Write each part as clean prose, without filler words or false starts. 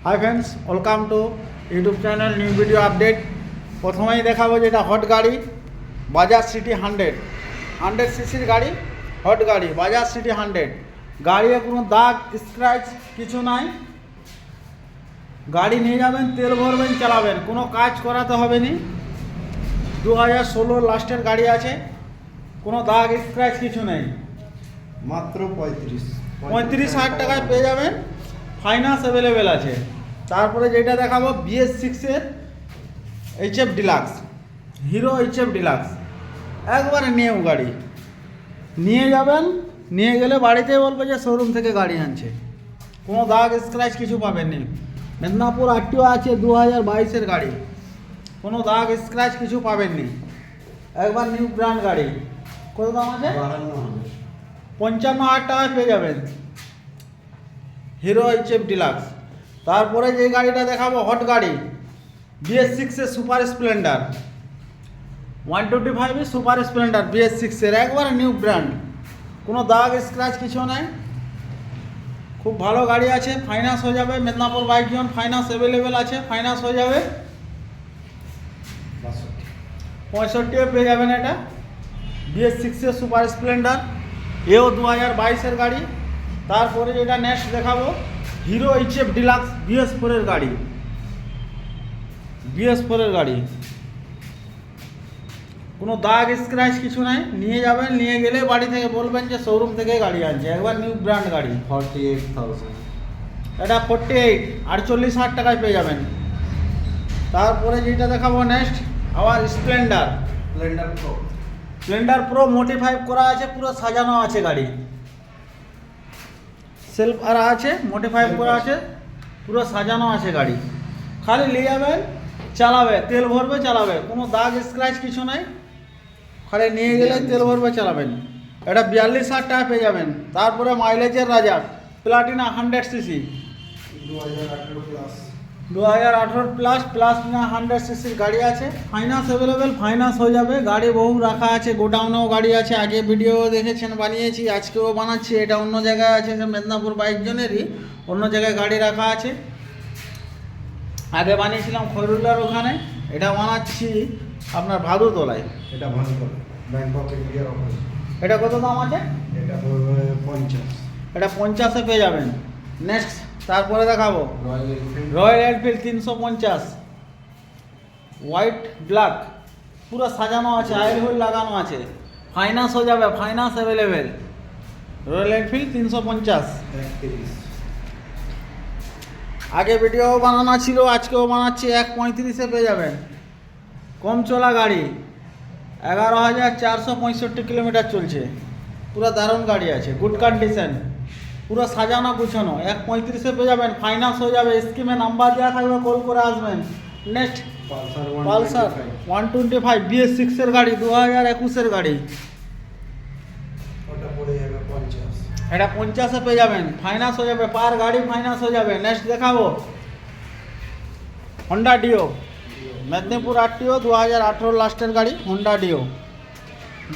Hi friends, welcome to YouTube channel new video update. প্রথমেই দেখাবো যেটা হট গাড়ি বাজাজ সিটি 100 সিসির গাড়ি, হট গাড়ি বাজাজ সিটি 100। গাড়িতে কোনো দাগ স্ক্র্যাচ কিছু নাই। গাড়ি নিয়ে যাবেন, তেল ভরবেন, চালাবেন, কোনো কাজ করাতে হবে না। 2016 লাস্টের গাড়ি আছে, কোনো দাগ স্ক্র্যাচ কিছু নেই। মাত্র 35,000 টাকায় পেয়ে যাবেন। ফাইন্যান্স অ্যাভেলেবেল আছে। তারপরে যেটা দেখাবো BS6-এর HF deluxe, hero HF deluxe, একবারে নিউ গাড়ি। নিয়ে যাবেন, নিয়ে গেলে বাড়িতে বলবো যে শোরুম থেকে গাড়ি আনছে। কোনো দাগ স্ক্র্যাচ কিছু পাবেন নি। মেদিনীপুর RTO আছে, 2022-এর গাড়ি, কোনো দাগ স্ক্র্যাচ কিছু পাবেন নি। একবার নিউ ব্র্যান্ড গাড়ি। কত দাম আছে? 55,000 টাকায় পেয়ে যাবেন হিরো HF ডিলাক্স। তারপরে যে গাড়িটা দেখাবো হট গাড়ি BS6-এর সুপার স্প্লেন্ডার, 125 সুপার স্প্লেন্ডার BS6-এর, একবারে নিউ ব্র্যান্ড, কোনো দাগ স্ক্র্যাচ কিছু নাই। খুব ভালো গাড়ি আছে, ফাইন্যান্স হয়ে যাবে। Medinipur bike zone finance available আছে, ফাইন্যান্স হয়ে যাবে। 65 পেয়ে যাবেন এটা BS6-এর সুপার স্প্লেন্ডার, এও 2022-এর গাড়ি। তারপরে যেটা নেক্সট দেখাবো হিরো HF ডিলাক্স BS4-এর গাড়ি, BS4-এর গাড়ি, কোনো দাগ স্ক্র্যাচ কিছু নাই। নিয়ে যাবেন, নিয়ে গেলে বাড়ি থেকে বলবেন যে শোরুম থেকে গাড়ি আনছে, একবার নিউ ব্র্যান্ড গাড়ি। 48,000। এটা 48,000 টাকায় পেয়ে যাবেন। তারপরে যেটা দেখাবো নেক্সট আবার স্প্লেন্ডার, স্প্লেন্ডার প্রো মডিফাই করা আছে, পুরো সাজানো আছে গাড়ি, সেলফ আর আছে, মডিফাই করা আছে, পুরো সাজানো আছে গাড়ি। খালি নিয়ে যাবেন, চালাবে, তেল ভরবে, চালাবে, কোনো দাগ স্ক্র্যাচ কিছু নাই। খালি নিয়ে গেলে তেল ভরবে, চালাবেন। এটা 42,000 টাকা পেয়ে যাবেন। তারপরে মাইলেজের রাজা প্লাটিনা 100 সিসি, 2018 প্লাস প্লাটিনা 100 সিসির গাড়ি আছে। ফাইন্যান্স অ্যাভেলেবেল, ফাইন্যান্স হয়ে যাবে। গাড়ি বহু রাখা আছে, গোডাউনেও গাড়ি আছে। আগে ভিডিও দেখেছেন, বানিয়েছি, আজকেও বানাচ্ছি। এটা অন্য জায়গায় আছে, মেদিনীপুর বাইক জোনেরই অন্য জায়গায় গাড়ি রাখা আছে। আগে বানিয়েছিলাম খৈরুল্লার ওখানে, এটা বানাচ্ছি আপনার ভাদুতলায়। এটা ভালো করে ব্যাংকক ইন্ডিয়ার অফিস। এটা কত দাম আছে? এটা পড়বে 50। এটা 50-এ পেয়ে যাবেন। নেক্সট তারপরে দেখাবো royal Enfield, royal Enfield 350 white black, পুরো সাজানো আছে, অয়েল হুইল লাগানো আছে। ফাইন্যান্স হয়ে যাবে, ফাইন্যান্স অ্যাভেলেবেল। Royal Enfield 350। 31। আগে ভিডিও বানানো ছিল, আজকেও বানাচ্ছি। 135-এ পেয়ে যাবেন। কম চলা গাড়ি, 11,465 কিলোমিটার চলছে। পুরো দারুণ গাড়ি আছে, গুড কন্ডিশন, পুরো সাজানো গুছানো। 135-এ পেয়ে যাবেন। ফাইন্যান্স হয়ে যাবে। স্কিমে নাম্বার দেওয়া থাকবে, কল করে আসবেন। নেক্সট পালসার 125 BS6-এর গাড়ি, 2021-এর গাড়ি, ওটা পড়ে যাবে 50। এটা 50-এ পেয়ে যাবেন। ফাইন্যান্স হয়ে যাবে, পার গাড়ি ফাইন্যান্স হয়ে যাবে। নেক্সট দেখাবো হন্ডা ডিও, মেদিনীপুর RTO 2018 লাস্টের গাড়ি, হন্ডা ডিও,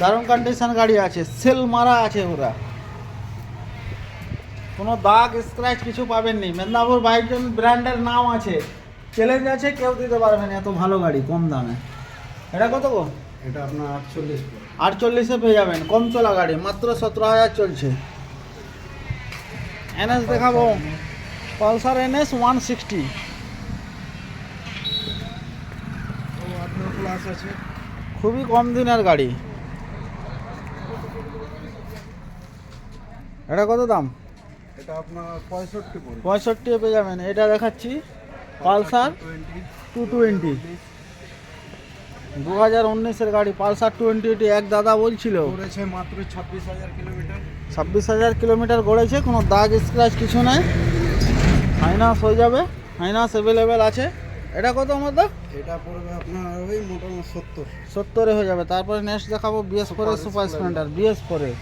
দারুণ কন্ডিশন গাড়ি আছে, সেল মারা আছে ওরা, কোনো দাগ স্ক্র্যাচ কিছু পাবেন নি। মেদিনীপুর বাইক জোন ব্র্যান্ডের নাম আছে, চ্যালেঞ্জ আছে, কেউ দিতে পারবেন এত ভালো গাড়ি কম দামে। এটা কত গো? এটা আপনার 48 পড়বে। 48-এ পেয়ে যাবেন। কম চলা গাড়ি, মাত্র 17,000 চলছে। NS দেখাবো, পালসার NS 160, ও 18 প্লাস আছে। খুবই কম দিনের গাড়ি। এটা কত দাম? এটা আপনার 65 পড়বে। 65-এ পেয়ে যাবেন। এটা দেখাচ্ছি পালসার 220, 2019-এর গাড়ি, পালসার 220। এক দাদা বলছিল পড়েছে মাত্র 26,000 কিলোমিটার। 26,000 কিলোমিটার গড়েছে, কোনো দাগ স্ক্র্যাচ কিছু নাই। ফাইন্যান্স হয়ে যাবে, ফাইন্যান্স অ্যাভেলেবেল আছে। এটা কত মতো? এটা পড়বে আপনার ওই মোটামুটি 70-এ হয়ে যাবে। তারপরে নেক্সট দেখাবো BS4-এর সুপার স্প্লেন্ডার, BS4-এ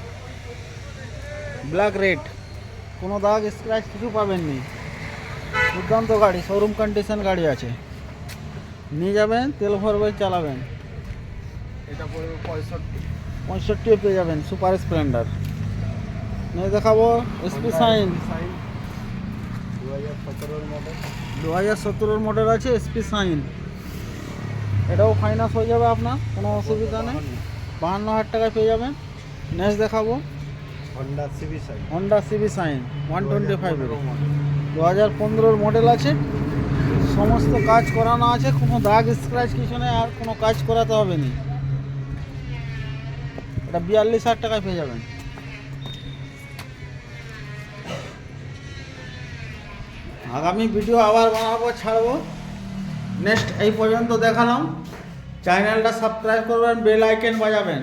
ব্ল্যাক রেড, কোনো দাগ স্ক্র্যাচ কিছু পাবেন নি। দুর্দান্ত গাড়ি, শোরুম কন্ডিশন গাড়ি আছে। নিয়ে যাবেন, তেল ভরবেন, চালাবেন। এটা পড়বে 65। 65-এ পেয়ে যাবেন সুপার স্প্লেন্ডার। নিয়ে দেখাবো SP শাইন, 2017 মডেল। 2017 মডেল আছে এসপি শাইন। এটাও ফাইন্যান্স হয়ে যাবে আপনার, কোনো অসুবিধা নেই। 52,000 টাকায় পেয়ে যাবেন। নেক্সট দেখাবো Honda CB side. Honda CB Shine 125 এর 2015 মডেল আছে। সমস্ত কাজ করানো আছে, কোনো দাগ স্ক্র্যাচ কিছু নেই, আর কোনো কাজ করাতে হবে না। এটা 42,000 টাকায় পেয়ে যাবেন। আগামী ভিডিও আবার বানাবো, ছাড়বো। নেক্সট এই পর্যন্ত দেখালাম। চ্যানেলটা সাবস্ক্রাইব করবেন, বেল আইকন বাজাবেন।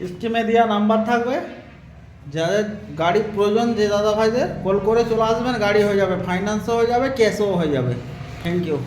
স্ক্রিনে দেওয়া নাম্বার থাকবে, যাদের গাড়ির প্রয়োজন যে দাদা ভাইদের কল করে চলে আসবেন, গাড়ি হয়ে যাবে, ফাইন্যান্সও হয়ে যাবে, ক্যাশও হয়ে যাবে। Thank you.